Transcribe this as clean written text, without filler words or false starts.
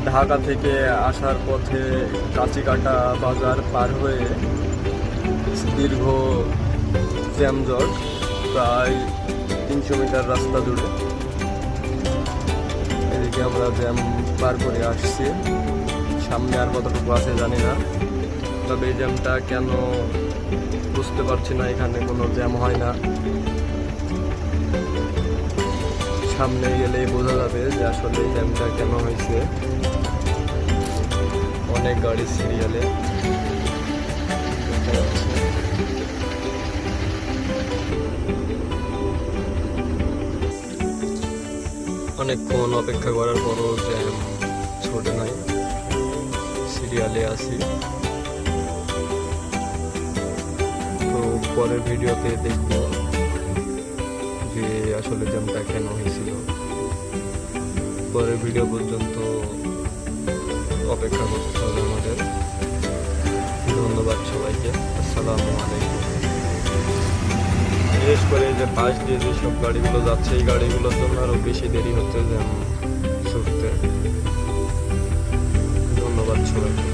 ঢাকা থেকে আসার পথে কাঁচিকাটা বাজার পার হয়ে দীর্ঘ জ্যামজট, প্রায় 300 মিটার রাস্তা জুড়ে। এদিকে আমরা জ্যাম পার করে আসছি, সামনে আর কতটুকু আছে জানি না, তবে এই জ্যামটা কেন বুঝতে পারছি না। এখানে কোনো জ্যাম হয় না, সামনে গেলেই বোঝা যাবে যে আসলে এই জ্যামটা কেন হয়েছে। অনেক গাড়ি সিরিয়ালে দেখা যাচ্ছে। অনেকক্ষণ অপেক্ষা করার পরও জ্যাম ছোটে নাই, সিরিয়ালে আছি। তো পরের ভিডিওতে দেখবো যে আসলে জ্যামটা কেন হয়েছিল। পরের ভিডিও পর্যন্ত অপেক্ষা করতে হবে আমাদের। ধন্যবাদ সবাইকে, আসসালামু আলাইকুম। বিশেষ করে যে পাশ দিয়ে যেসব গাড়িগুলো যাচ্ছে, এই গাড়িগুলোর জন্য আরো বেশি দেরি হচ্ছে জ্যাম ছুটতে। ধন্যবাদ সবাইকে।